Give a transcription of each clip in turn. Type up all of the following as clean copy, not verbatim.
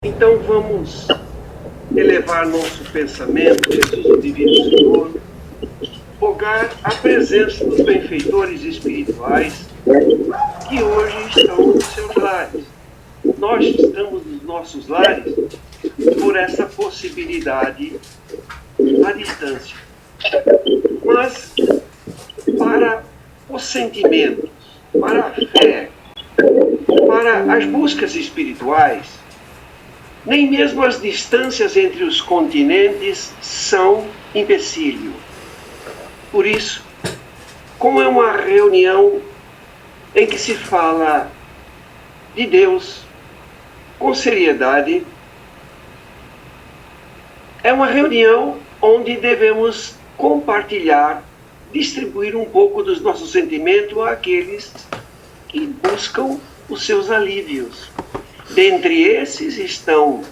Então vamos elevar nosso pensamento, Jesus, o Divino Senhor, rogar a presença dos benfeitores espirituais que hoje estão nos seus lares. Nós estamos nos nossos lares por essa possibilidade à distância. Mas para os sentimentos, para a fé, para as buscas espirituais, nem mesmo as distâncias entre os continentes são empecilho. Por isso, como é uma reunião em que se fala de Deus com seriedade, é uma reunião onde devemos compartilhar, distribuir um pouco dos nossos sentimentos àqueles que buscam os seus alívios. Dentre esses estão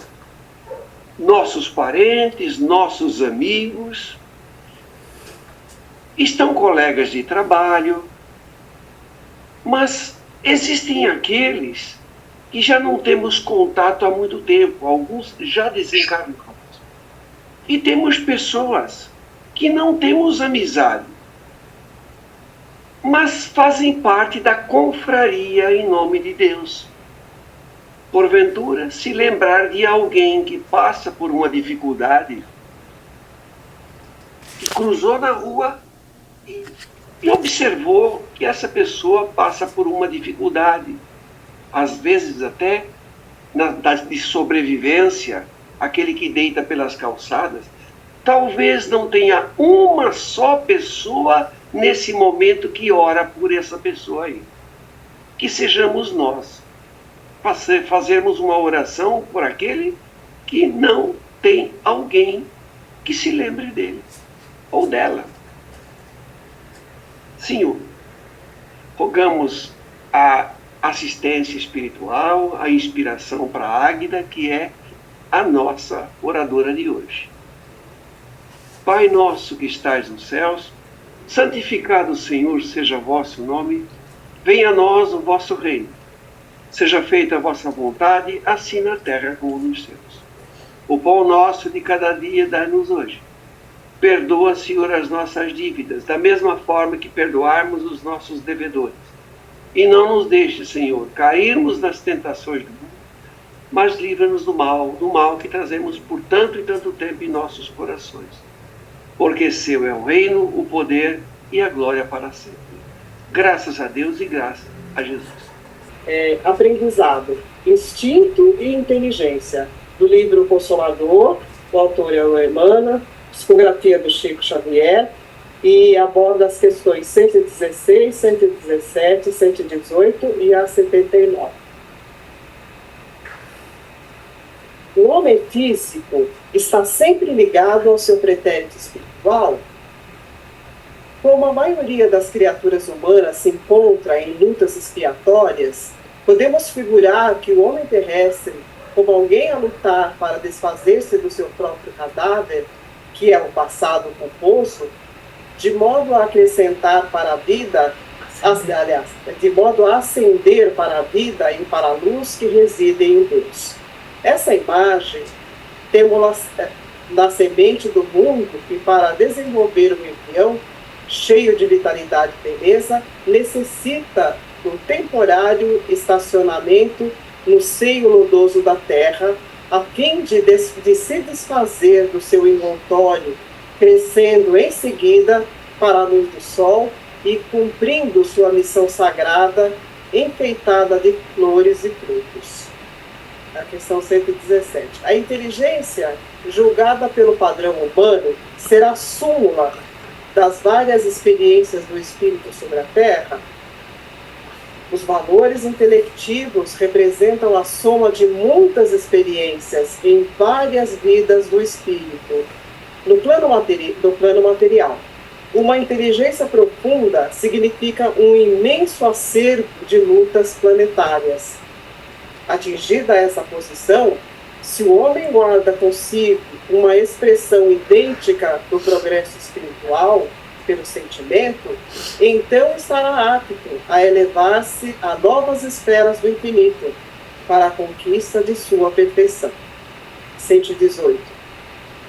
nossos parentes, nossos amigos, estão colegas de trabalho, mas existem aqueles que já não temos contato há muito tempo, alguns já desencarnados. E temos pessoas que não temos amizade, mas fazem parte da confraria em nome de Deus. Porventura, se lembrar de alguém que passa por uma dificuldade, que cruzou na rua e observou que essa pessoa passa por uma dificuldade, às vezes até de sobrevivência, aquele que deita pelas calçadas, talvez não tenha uma só pessoa nesse momento que ora por essa pessoa aí. Que sejamos nós, fazermos uma oração por aquele que não tem alguém que se lembre dele ou dela. Senhor, rogamos a assistência espiritual, a inspiração para a Águida, que é a nossa oradora de hoje. Pai nosso que estais nos céus, santificado, Senhor, seja vosso nome, venha a nós o vosso reino. Seja feita a vossa vontade, assim na terra como nos céus. O pão nosso de cada dia dai-nos hoje. Perdoa, Senhor, as nossas dívidas, da mesma forma que perdoarmos os nossos devedores. E não nos deixe, Senhor, cairmos nas tentações do mundo, mas livra-nos do mal que trazemos por tanto e tanto tempo em nossos corações. Porque seu é o reino, o poder e a glória para sempre. Graças a Deus e graças a Jesus. Aprendizado, instinto e inteligência, do livro Consolador, o autor é o Emmanuel, psicografia do Chico Xavier, e aborda as questões 116, 117, 118 e a 79. O homem físico está sempre ligado ao seu pretérito espiritual. Como a maioria das criaturas humanas se encontra em lutas expiatórias, podemos figurar que o homem terrestre, como alguém a lutar para desfazer-se do seu próprio cadáver, que é o passado culposo, de modo a acrescentar para a vida, aliás, de modo a ascender para a vida e para a luz que reside em Deus. Essa imagem temos na semente do mundo que, para desenvolver o embrião, cheio de vitalidade e beleza, necessita um temporário estacionamento no seio lodoso da terra, a fim de se desfazer do seu envoltório, crescendo em seguida para a luz do sol e cumprindo sua missão sagrada, enfeitada de flores e frutos. A questão 117. A inteligência, julgada pelo padrão humano, será súmula das várias experiências do espírito sobre a Terra. Os valores intelectivos representam a soma de muitas experiências em várias vidas do espírito. No plano material, uma inteligência profunda significa um imenso acervo de lutas planetárias. Atingida essa posição, se o homem guarda consigo uma expressão idêntica do progresso espiritual pelo sentimento, então estará apto a elevar-se a novas esferas do infinito para a conquista de sua perfeição. 118.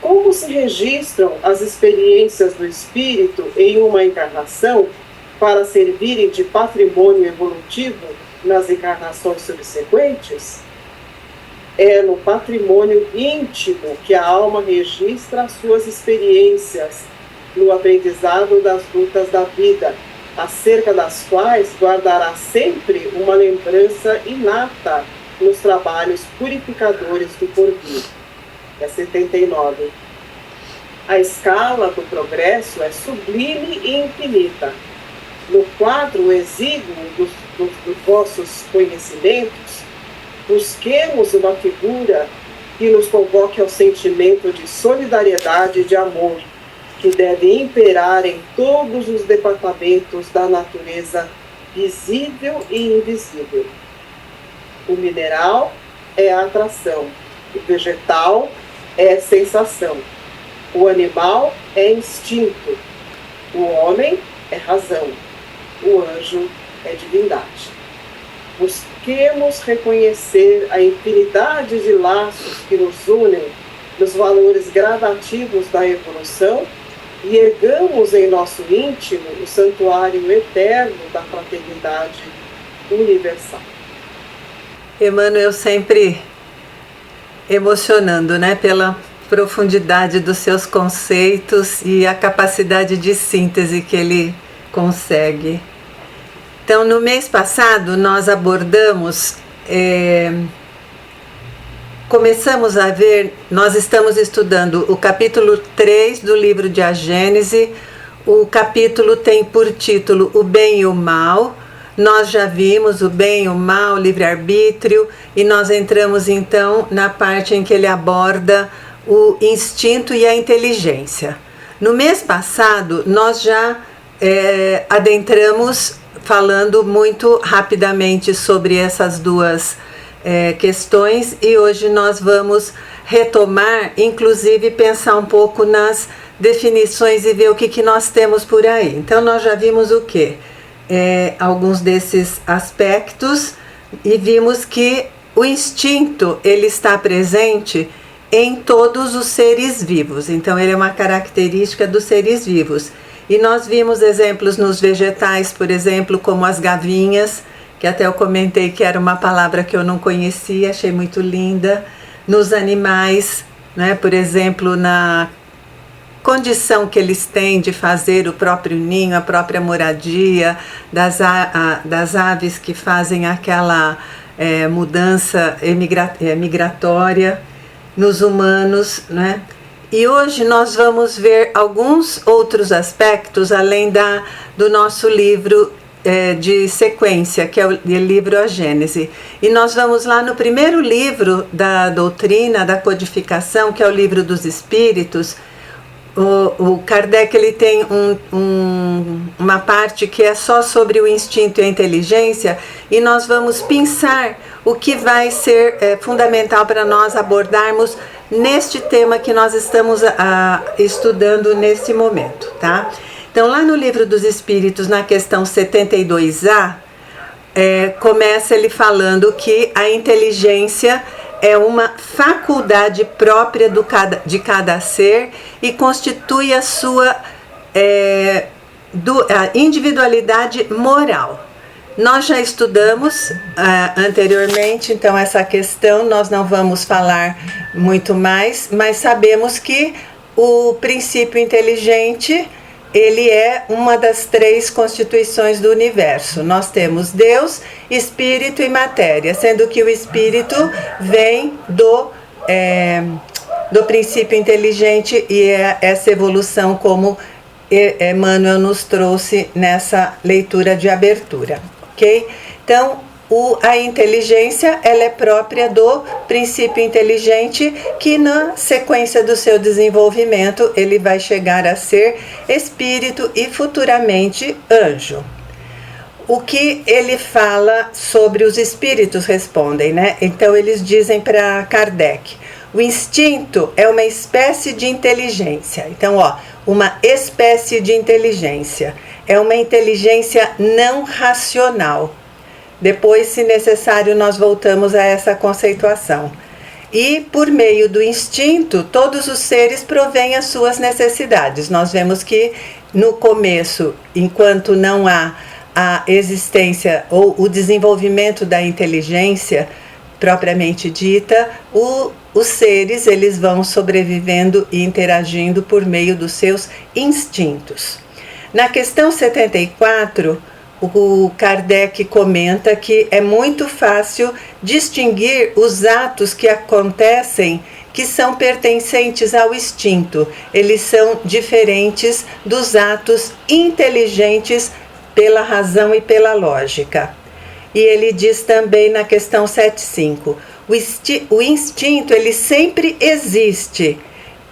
Como se registram as experiências do espírito em uma encarnação para servirem de patrimônio evolutivo nas encarnações subsequentes? É no patrimônio íntimo que a alma registra as suas experiências, no aprendizado das lutas da vida, acerca das quais guardará sempre uma lembrança inata nos trabalhos purificadores do porvir. É 79. A escala do progresso é sublime e infinita. No quadro exíguo dos vossos conhecimentos, busquemos uma figura que nos convoque ao sentimento de solidariedade e de amor, que deve imperar em todos os departamentos da natureza visível e invisível. O mineral é a atração, o vegetal é sensação, o animal é instinto, o homem é razão, o anjo é divindade. Busquemos reconhecer a infinidade de laços que nos unem nos valores gradativos da evolução e ergamos em nosso íntimo o santuário eterno da fraternidade universal. Emmanuel sempre emocionando, né, pela profundidade dos seus conceitos e a capacidade de síntese que ele consegue. Então, no mês passado, nós abordamos, começamos a ver, nós estamos estudando o capítulo 3 do livro de A Gênese. O capítulo tem por título O Bem e o Mal. Nós já vimos o bem, o mal, o livre-arbítrio, e nós entramos então na parte em que ele aborda o instinto e a inteligência. No mês passado, nós já adentramos falando muito rapidamente sobre essas duas questões, e hoje nós vamos retomar, inclusive pensar um pouco nas definições e ver o que nós temos por aí. Então nós já vimos o quê? Alguns desses aspectos, e vimos que o instinto ele está presente em todos os seres vivos. Então ele é uma característica dos seres vivos. E nós vimos exemplos nos vegetais, por exemplo, como as gavinhas, que até eu comentei que era uma palavra que eu não conhecia, achei muito linda. Nos animais, né, por exemplo, na condição que eles têm de fazer o próprio ninho, a própria moradia, das aves que fazem aquela mudança migratória, nos humanos, né? E hoje nós vamos ver alguns outros aspectos, além do nosso livro de sequência, que é o livro A Gênese. E nós vamos lá no primeiro livro da doutrina, da codificação, que é o Livro dos Espíritos. O Kardec ele tem uma parte que é só sobre o instinto e a inteligência, e nós vamos pensar o que vai ser fundamental para nós abordarmos neste tema que nós estamos estudando nesse momento, tá? Então, lá no Livro dos Espíritos, na questão 72A, começa ele falando que a inteligência é uma faculdade própria de cada ser e constitui a sua a individualidade moral. Nós já estudamos anteriormente, então essa questão nós não vamos falar muito mais, mas sabemos que o princípio inteligente, ele é uma das três constituições do universo. Nós temos Deus, Espírito e Matéria, sendo que o Espírito vem do princípio inteligente, e é essa evolução como Emmanuel nos trouxe nessa leitura de abertura. Ok? Então, a inteligência ela é própria do princípio inteligente, que na sequência do seu desenvolvimento ele vai chegar a ser espírito e futuramente anjo. O que ele fala sobre os espíritos respondem, né? Então eles dizem para Kardec: o instinto é uma espécie de inteligência. Então, uma espécie de inteligência. É uma inteligência não racional. Depois, se necessário, nós voltamos a essa conceituação. E por meio do instinto, todos os seres provêm as suas necessidades. Nós vemos que no começo, enquanto não há a existência ou o desenvolvimento da inteligência propriamente dita, os seres eles vão sobrevivendo e interagindo por meio dos seus instintos. Na questão 74, o Kardec comenta que é muito fácil distinguir os atos que acontecem que são pertencentes ao instinto. Eles são diferentes dos atos inteligentes pela razão e pela lógica. E ele diz também na questão 75, o instinto ele sempre existe,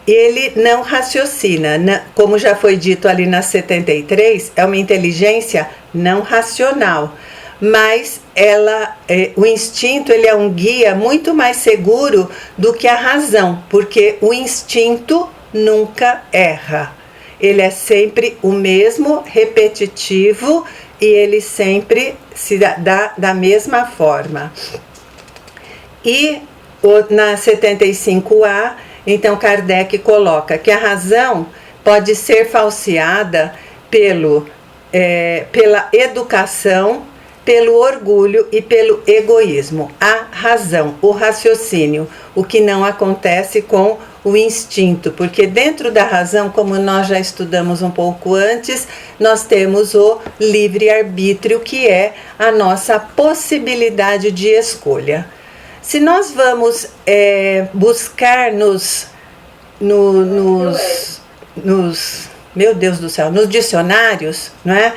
ele não raciocina, como já foi dito ali na 73, é uma inteligência não racional, mas o instinto ele é um guia muito mais seguro do que a razão, porque o instinto nunca erra. Ele é sempre o mesmo, repetitivo, e ele sempre se dá da mesma forma. E na 75A, então Kardec coloca que a razão pode ser falseada pela educação, pelo orgulho e pelo egoísmo. A razão, o raciocínio, o que não acontece com o instinto, porque dentro da razão, como nós já estudamos um pouco antes, nós temos o livre-arbítrio, que é a nossa possibilidade de escolha. Se nós vamos buscar nos meu Deus do céu, nos dicionários, não é?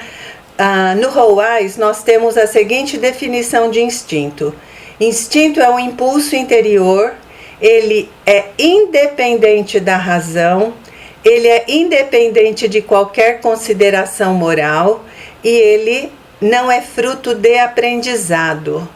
No Howais, nós temos a seguinte definição de instinto. Instinto é um impulso interior, ele é independente da razão, ele é independente de qualquer consideração moral e ele não é fruto de aprendizado.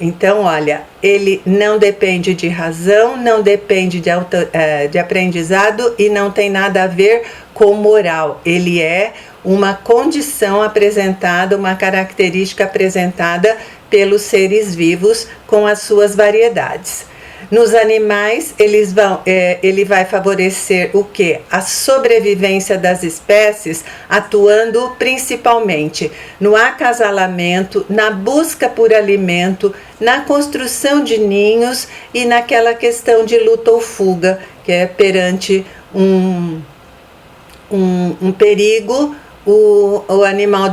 Então, olha, ele não depende de razão, não depende de aprendizado e não tem nada a ver com moral. Ele é uma condição apresentada, uma característica apresentada pelos seres vivos com as suas variedades. Nos animais, ele vai favorecer o quê? A sobrevivência das espécies, atuando principalmente no acasalamento, na busca por alimento, na construção de ninhos e naquela questão de luta ou fuga, que é perante um perigo, o animal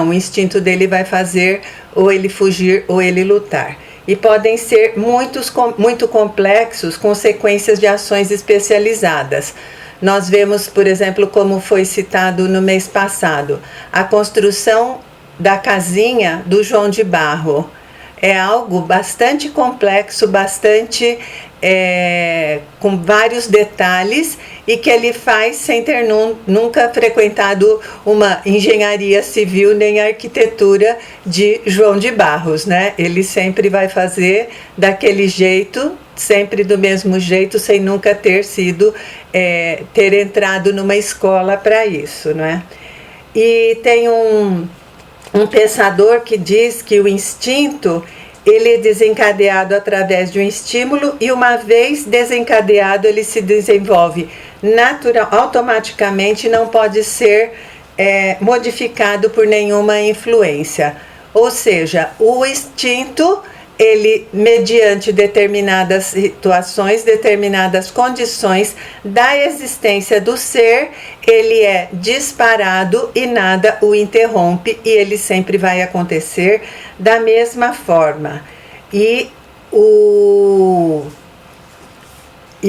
o instinto dele vai fazer ou ele fugir ou ele lutar. E podem ser muito complexos, consequências de ações especializadas. Nós vemos, por exemplo, como foi citado no mês passado, a construção da casinha do João de Barro. É algo bastante complexo, bastante com vários detalhes e que ele faz sem ter nunca frequentado uma engenharia civil nem arquitetura de João de Barros, né? Ele sempre vai fazer daquele jeito, sempre do mesmo jeito, sem nunca ter entrado numa escola para isso, não é? E tem um pensador que diz que o instinto ele é desencadeado através de um estímulo e uma vez desencadeado ele se desenvolve automaticamente, não pode ser modificado por nenhuma influência. Ou seja, o instinto, ele mediante determinadas situações, determinadas condições da existência do ser, ele é disparado e nada o interrompe e ele sempre vai acontecer da mesma forma. E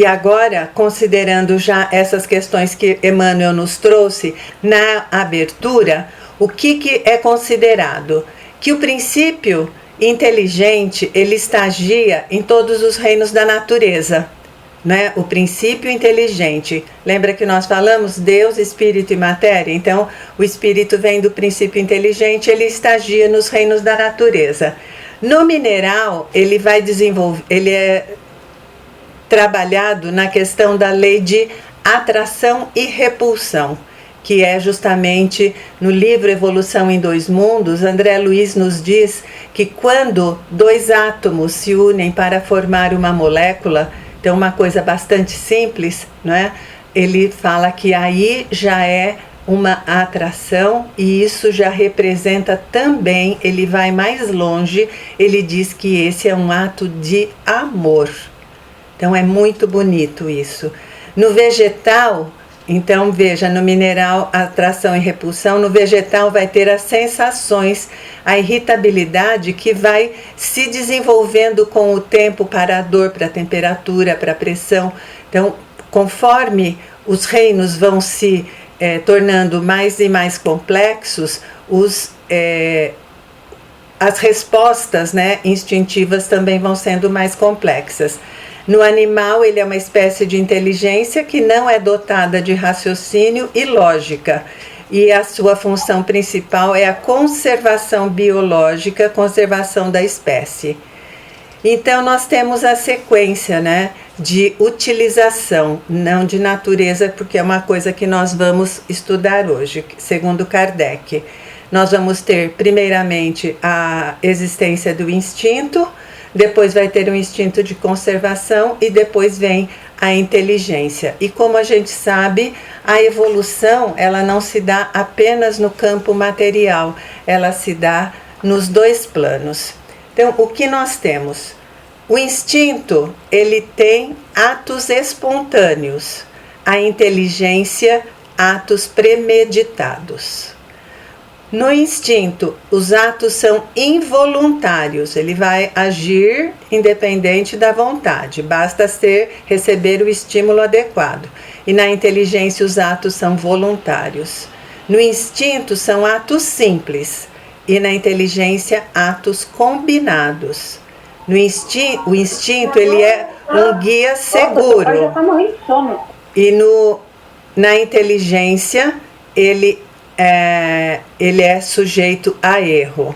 agora, considerando já essas questões que Emmanuel nos trouxe na abertura, o que é considerado? Que o princípio inteligente, ele estagia em todos os reinos da natureza, né? O princípio inteligente. Lembra que nós falamos Deus, Espírito e Matéria? Então, o Espírito vem do princípio inteligente, ele estagia nos reinos da natureza. No mineral, ele vai desenvolver, ele é trabalhado na questão da lei de atração e repulsão. que é justamente no livro Evolução em Dois Mundos. André Luiz nos diz que quando dois átomos se unem para formar uma molécula, então uma coisa bastante simples, não é? Ele fala que aí já é uma atração, e isso já representa também, ele vai mais longe, ele diz que esse é um ato de amor. Então é muito bonito isso. No vegetal, então veja, no mineral atração e repulsão, no vegetal vai ter as sensações, a irritabilidade que vai se desenvolvendo com o tempo para a dor, para a temperatura, para a pressão. Então, conforme os reinos vão se tornando mais e mais complexos, as respostas, né, instintivas também vão sendo mais complexas. No animal, ele é uma espécie de inteligência que não é dotada de raciocínio e lógica, e a sua função principal é a conservação biológica, conservação da espécie. Então, nós temos a sequência, né, de utilização, não de natureza, porque é uma coisa que nós vamos estudar hoje, segundo Kardec. Nós vamos ter, primeiramente, a existência do instinto, depois vai ter um instinto de conservação e depois vem a inteligência. E como a gente sabe, a evolução, ela não se dá apenas no campo material, ela se dá nos dois planos. Então, o que nós temos? O instinto, ele tem atos espontâneos. A inteligência, atos premeditados. No instinto, os atos são involuntários. Ele vai agir independente da vontade. Basta receber o estímulo adequado. E na inteligência, os atos são voluntários. No instinto, são atos simples. E na inteligência, atos combinados. O instinto, ele é um guia seguro. E na inteligência, ele é sujeito a erro.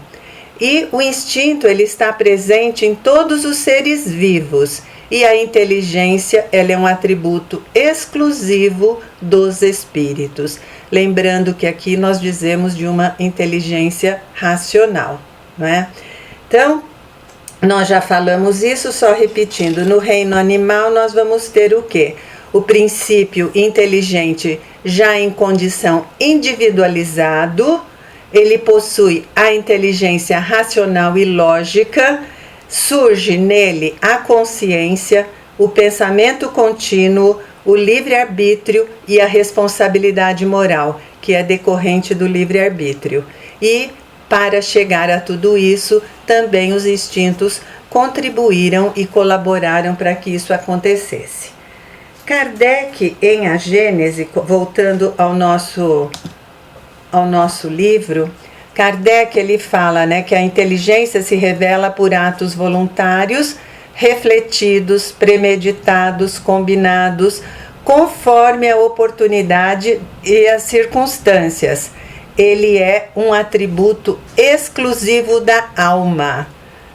E o instinto, ele está presente em todos os seres vivos. E a inteligência, ela é um atributo exclusivo dos espíritos. Lembrando que aqui nós dizemos de uma inteligência racional, não é? Então, nós já falamos isso, só repetindo. No reino animal, nós vamos ter o quê? O princípio inteligente já em condição individualizado, ele possui a inteligência racional e lógica, surge nele a consciência, o pensamento contínuo, o livre-arbítrio e a responsabilidade moral, que é decorrente do livre-arbítrio. E, para chegar a tudo isso, também os instintos contribuíram e colaboraram para que isso acontecesse. Kardec, em A Gênese, voltando ao nosso livro, Kardec, ele fala, né, que a inteligência se revela por atos voluntários, refletidos, premeditados, combinados, conforme a oportunidade e as circunstâncias. Ele é um atributo exclusivo da alma.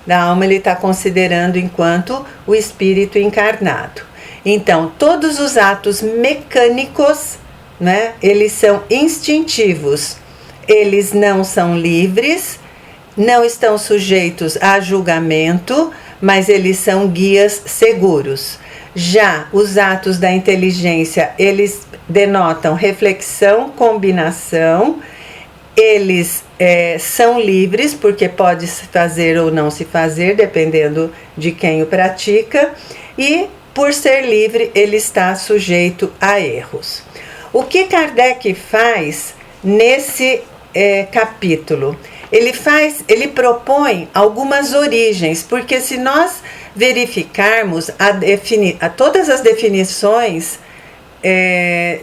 Da alma ele está considerando enquanto o espírito encarnado. Então, todos os atos mecânicos, né, eles são instintivos. Eles não são livres, não estão sujeitos a julgamento, mas eles são guias seguros. Já os atos da inteligência, eles denotam reflexão, combinação. Eles são livres, porque pode se fazer ou não se fazer, dependendo de quem o pratica. E, por ser livre, ele está sujeito a erros. O que Kardec faz nesse capítulo? Ele propõe algumas origens, porque se nós verificarmos todas as definições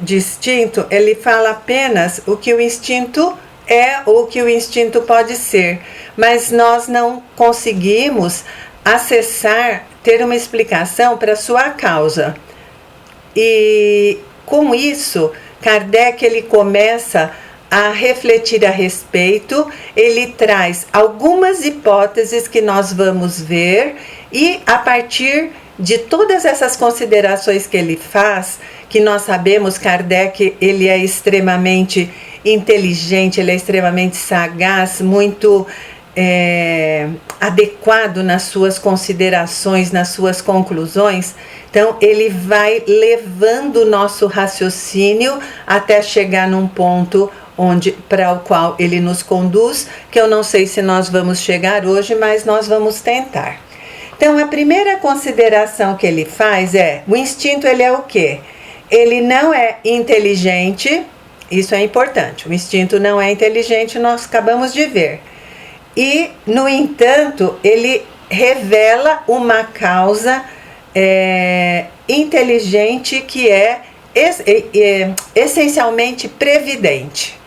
de instinto, ele fala apenas o que o instinto é ou o que o instinto pode ser, mas nós não conseguimos acessar, ter uma explicação para sua causa. E com isso, Kardec ele começa a refletir a respeito, ele traz algumas hipóteses que nós vamos ver, e a partir de todas essas considerações que ele faz, que nós sabemos, Kardec, ele é extremamente inteligente, ele é extremamente sagaz, muito adequado nas suas considerações, nas suas conclusões. Então ele vai levando o nosso raciocínio até chegar num ponto para o qual ele nos conduz, que eu não sei se nós vamos chegar hoje, mas nós vamos tentar. Então a primeira consideração que ele faz é: o instinto, ele é o quê? Ele não é inteligente, isso é importante, o instinto não é inteligente, nós acabamos de ver. E, no entanto, ele revela uma causa inteligente que é essencialmente previdente.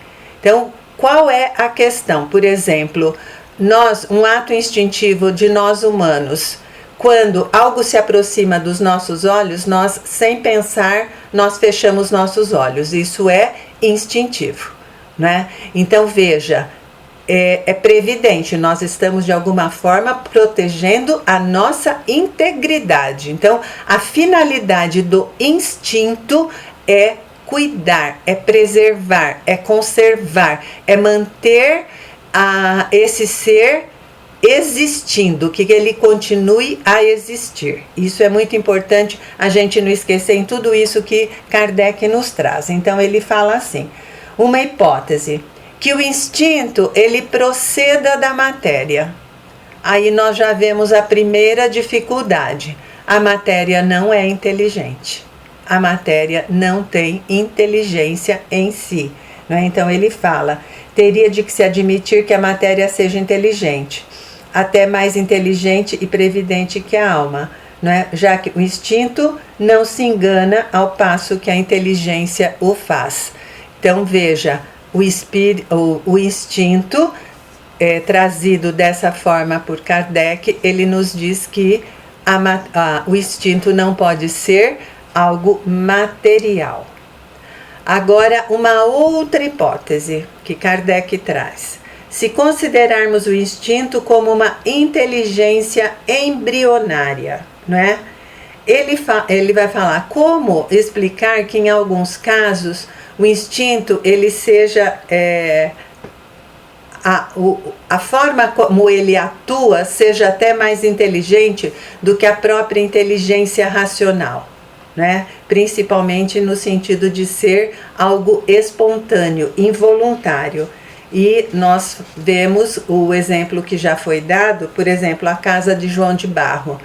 Então, qual é a questão? Por exemplo, um ato instintivo de nós humanos, quando algo se aproxima dos nossos olhos, nós, sem pensar, nós fechamos nossos olhos. Isso é instintivo, né? Então, veja, é previdente, nós estamos de alguma forma protegendo a nossa integridade. Então, a finalidade do instinto é cuidar, é preservar, é conservar, é manter esse ser existindo, que ele continue a existir. Isso é muito importante a gente não esquecer em tudo isso que Kardec nos traz. Então ele fala assim: uma hipótese, que o instinto ele proceda da matéria. Aí nós já vemos a primeira dificuldade. A matéria não é inteligente. A matéria não tem inteligência em si, né? Então ele fala: teria de que se admitir que a matéria seja inteligente, até mais inteligente e previdente que a alma, né? Já que o instinto não se engana ao passo que a inteligência o faz. Então veja, o instinto trazido dessa forma por Kardec, ele nos diz que o instinto não pode ser algo material. Agora, uma outra hipótese que Kardec traz. Se considerarmos o instinto como uma inteligência embrionária, não é? Ele vai falar como explicar que em alguns casos o instinto ele seja a forma como ele atua seja até mais inteligente do que a própria inteligência racional, né? Principalmente no sentido de ser algo espontâneo, involuntário. E nós vemos o exemplo que já foi dado, por exemplo, a casa de João de Barro.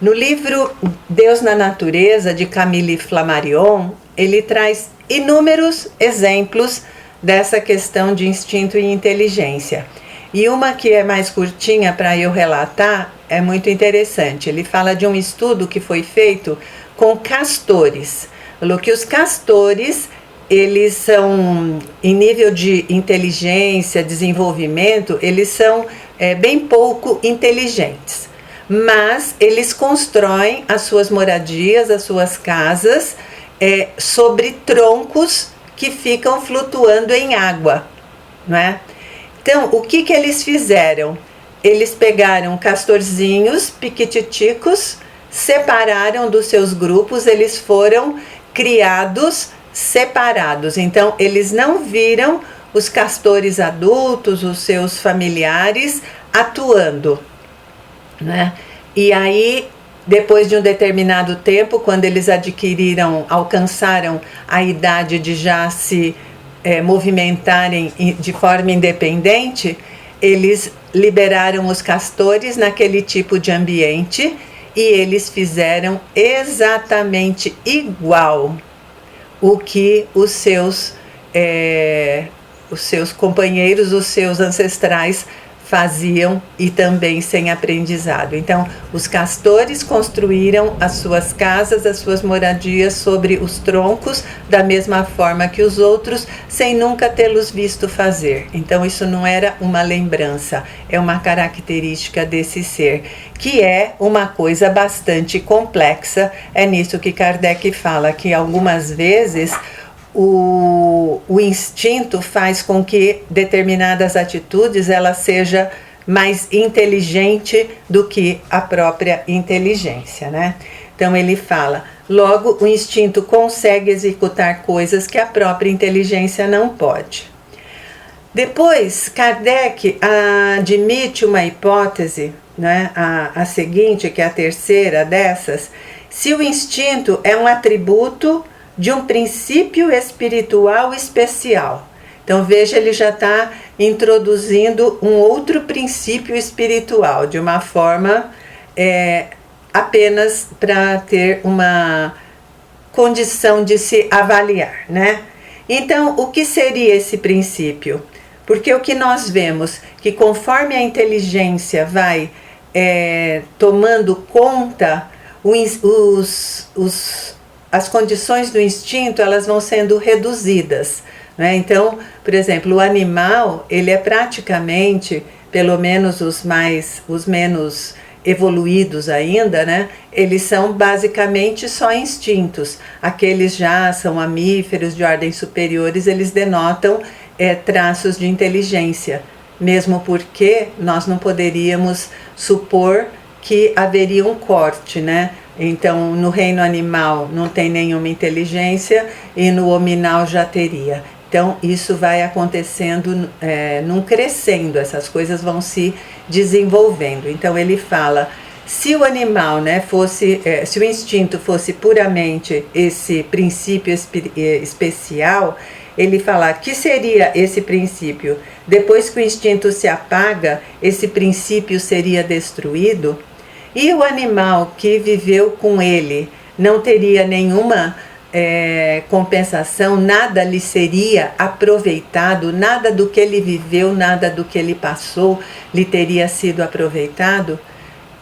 No livro Deus na Natureza, de Camille Flammarion, ele traz inúmeros exemplos dessa questão de instinto e inteligência. E uma que é mais curtinha para eu relatar é muito interessante. Ele fala de um estudo que foi feito com castores. Falou que os castores, eles são, em nível de inteligência, desenvolvimento, eles são bem pouco inteligentes. Mas eles constroem as suas moradias, as suas casas, sobre troncos que ficam flutuando em água, não é? Então, o que eles fizeram? Eles pegaram castorzinhos piquititicos, separaram dos seus grupos, eles foram criados separados. Então, eles não viram os castores adultos, os seus familiares, atuando, né? E aí, depois de um determinado tempo, quando eles alcançaram a idade de já se movimentarem de forma independente, eles liberaram os castores naquele tipo de ambiente e eles fizeram exatamente igual o que os seus companheiros, os seus ancestrais faziam, e também sem aprendizado. Então, os castores construíram as suas casas, as suas moradias sobre os troncos, da mesma forma que os outros, sem nunca tê-los visto fazer. Então, isso não era uma lembrança, é uma característica desse ser, que é uma coisa bastante complexa. É nisso que Kardec fala, que algumas vezes o instinto faz com que determinadas atitudes ela seja mais inteligente do que a própria inteligência, né? Então ele fala, logo o instinto consegue executar coisas que a própria inteligência não pode. Depois, Kardec admite uma hipótese, né, a seguinte, que é a terceira dessas: se o instinto é um atributo de um princípio espiritual especial. Então veja, ele já está introduzindo um outro princípio espiritual, de uma forma apenas para ter uma condição de se avaliar, né? Então, o que seria esse princípio? Porque o que nós vemos, que conforme a inteligência vai tomando conta, as condições do instinto, elas vão sendo reduzidas, né? Então, por exemplo, o animal, ele é praticamente, pelo menos os menos evoluídos ainda, né? Eles são basicamente só instintos. Aqueles já são mamíferos de ordens superiores, eles denotam traços de inteligência, mesmo porque nós não poderíamos supor que haveria um corte, né? Então, no reino animal não tem nenhuma inteligência e no hominal já teria. Então, isso vai acontecendo, num crescendo, essas coisas vão se desenvolvendo. Então, ele fala, se o animal, né, se o instinto fosse puramente esse princípio especial, ele fala, que seria esse princípio? Depois que o instinto se apaga, esse princípio seria destruído? E o animal que viveu com ele não teria nenhuma compensação, nada lhe seria aproveitado, nada do que ele viveu, nada do que ele passou lhe teria sido aproveitado?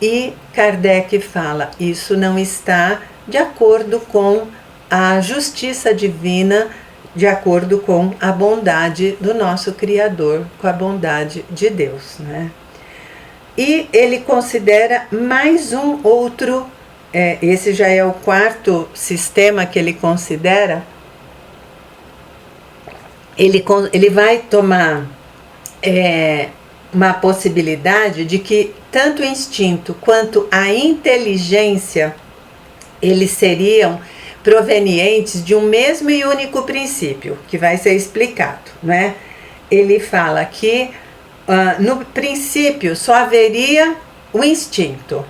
E Kardec fala, isso não está de acordo com a justiça divina, de acordo com a bondade do nosso Criador, com a bondade de Deus, né? E ele considera mais um outro, esse já é o quarto sistema que ele considera. Ele vai tomar uma possibilidade de que tanto o instinto quanto a inteligência, eles seriam provenientes de um mesmo e único princípio, que vai ser explicado, né? Ele fala que no princípio só haveria o instinto,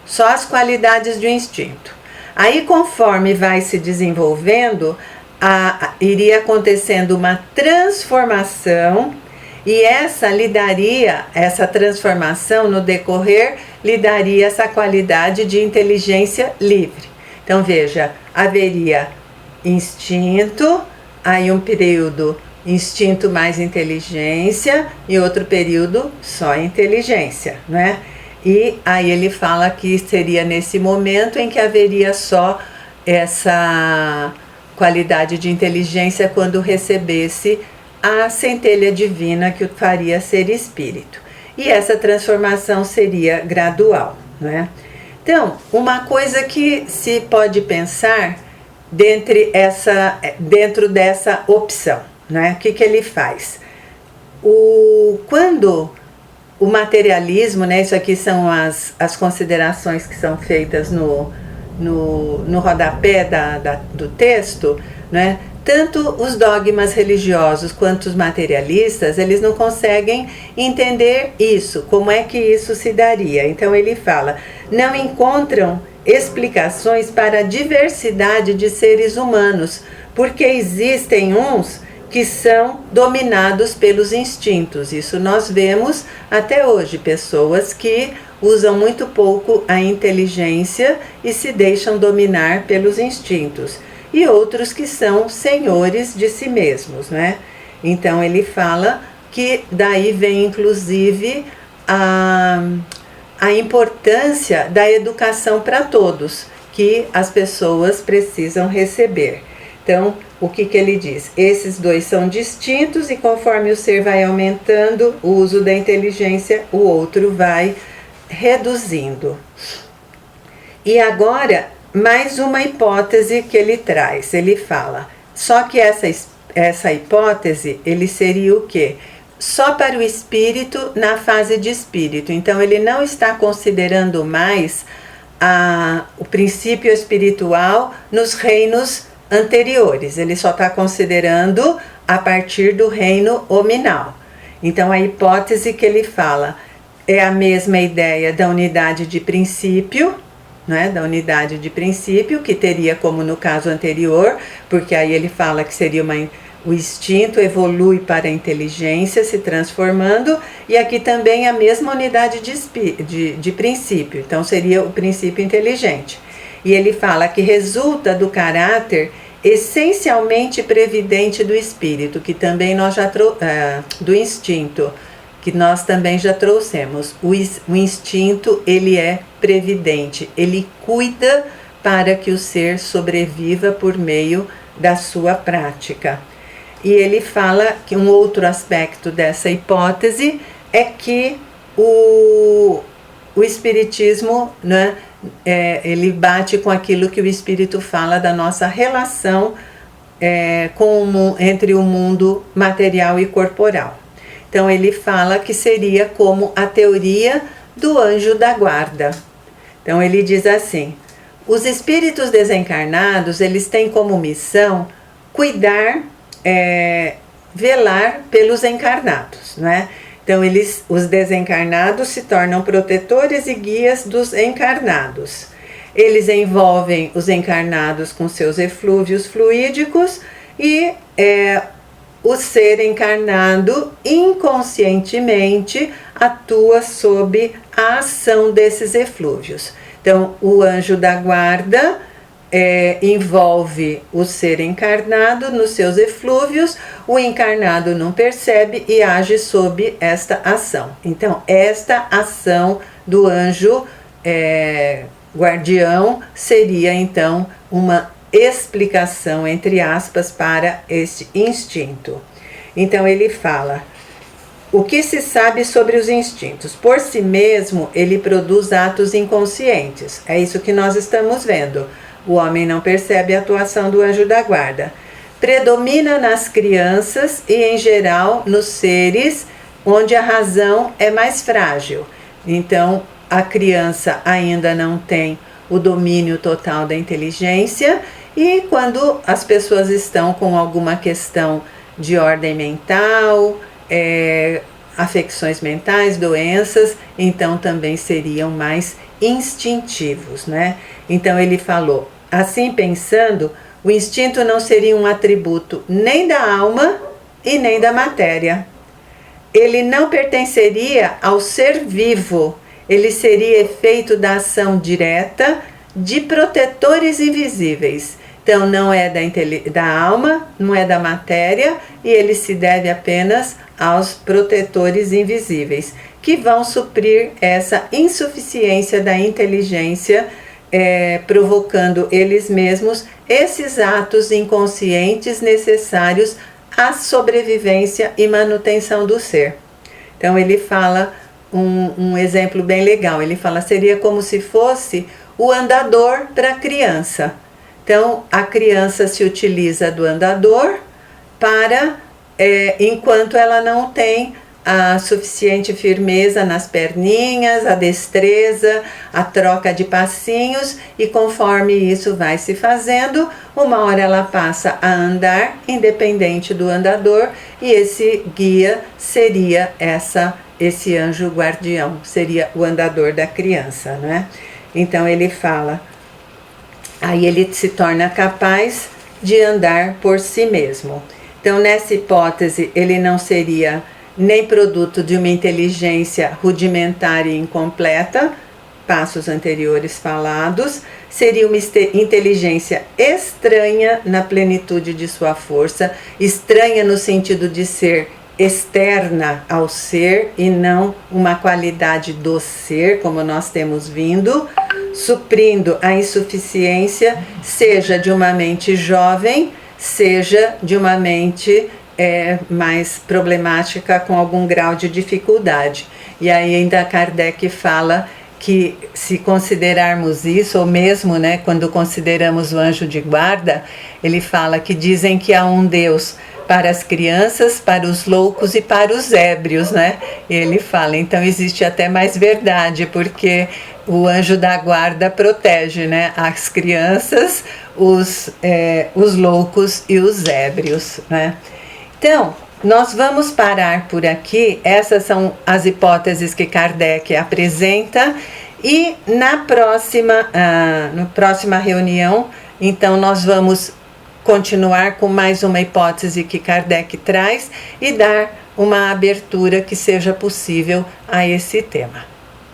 só as qualidades do instinto. Aí, conforme vai se desenvolvendo, iria acontecendo uma transformação, e essa transformação no decorrer lhe daria essa qualidade de inteligência livre. Então veja, haveria instinto, aí um período instinto mais inteligência e outro período só inteligência, né? E aí ele fala que seria nesse momento em que haveria só essa qualidade de inteligência quando recebesse a centelha divina que o faria ser espírito. E essa transformação seria gradual, né? Então, uma coisa que se pode pensar dentro dessa opção, né? O que ele faz? Quando o materialismo, né? Isso aqui são as considerações que são feitas no rodapé do texto, né? Tanto os dogmas religiosos quanto os materialistas, eles não conseguem entender isso, como é que isso se daria. Então ele fala, não encontram explicações para a diversidade de seres humanos, porque existem uns que são dominados pelos instintos. Isso nós vemos até hoje, pessoas que usam muito pouco a inteligência e se deixam dominar pelos instintos. E outros que são senhores de si mesmos, né? Então ele fala que daí vem inclusive a importância da educação para todos, que as pessoas precisam receber. Então, o que ele diz? Esses dois são distintos e conforme o ser vai aumentando o uso da inteligência, o outro vai reduzindo. E agora, mais uma hipótese que ele traz, ele fala, só que essa hipótese, ele seria o quê? Só para o espírito na fase de espírito. Então ele não está considerando mais o princípio espiritual nos reinos anteriores. Ele só está considerando a partir do reino hominal. Então, a hipótese que ele fala é a mesma ideia da unidade de princípio, né? Da unidade de princípio, que teria como no caso anterior, porque aí ele fala que seria o instinto evolui para a inteligência, se transformando, e aqui também a mesma unidade de princípio, então seria o princípio inteligente. E ele fala que resulta do caráter essencialmente previdente do espírito, que também nós já do instinto, que nós também já trouxemos. O instinto, ele é previdente, ele cuida para que o ser sobreviva por meio da sua prática. E ele fala que um outro aspecto dessa hipótese é que o espiritismo, né, ele bate com aquilo que o espírito fala da nossa relação entre o mundo material e corporal. Então ele fala que seria como a teoria do anjo da guarda. Então ele diz assim: os espíritos desencarnados, eles têm como missão cuidar, velar pelos encarnados, né? Então os desencarnados se tornam protetores e guias dos encarnados. Eles envolvem os encarnados com seus eflúvios fluídicos e o ser encarnado inconscientemente atua sob a ação desses eflúvios. Então o anjo da guarda envolve o ser encarnado nos seus eflúvios, o encarnado não percebe e age sob esta ação. Então, esta ação do anjo guardião seria, então, uma explicação, entre aspas, para este instinto. Então, ele fala: o que se sabe sobre os instintos? Por si mesmo, ele produz atos inconscientes. É isso que nós estamos vendo. O homem não percebe a atuação do anjo da guarda. Predomina nas crianças e, em geral, nos seres onde a razão é mais frágil. Então, a criança ainda não tem o domínio total da inteligência, e quando as pessoas estão com alguma questão de ordem mental, afecções mentais, doenças, então também seriam mais instintivos, né? Então ele falou: assim pensando, o instinto não seria um atributo nem da alma e nem da matéria. Ele não pertenceria ao ser vivo, ele seria efeito da ação direta de protetores invisíveis. Então não é da alma, não é da matéria, e ele se deve apenas aos protetores invisíveis, que vão suprir essa insuficiência da inteligência, provocando eles mesmos esses atos inconscientes necessários à sobrevivência e manutenção do ser. Então ele fala um exemplo bem legal. Ele fala: seria como se fosse o andador para a criança. Então a criança se utiliza do andador para, enquanto ela não tem a suficiente firmeza nas perninhas, a destreza, a troca de passinhos, e conforme isso vai se fazendo, uma hora ela passa a andar independente do andador, e esse guia seria esse anjo guardião, seria o andador da criança, né? Então ele fala, aí ele se torna capaz de andar por si mesmo. Então nessa hipótese ele não seria nem produto de uma inteligência rudimentar e incompleta, passos anteriores falados, seria uma inteligência estranha na plenitude de sua força, estranha no sentido de ser externa ao ser e não uma qualidade do ser, como nós temos vindo, suprindo a insuficiência, seja de uma mente jovem, seja de uma mente mais problemática, com algum grau de dificuldade. E aí ainda Kardec fala que, se considerarmos isso, ou mesmo, né, quando consideramos o anjo de guarda, ele fala que dizem que há um Deus para as crianças, para os loucos e para os ébrios, né? Ele fala, então existe até mais verdade, porque o anjo da guarda protege, né? As crianças, os loucos e os ébrios, né? Então, nós vamos parar por aqui. Essas são as hipóteses que Kardec apresenta. E na próxima reunião, então, nós vamos continuar com mais uma hipótese que Kardec traz e dar uma abertura que seja possível a esse tema.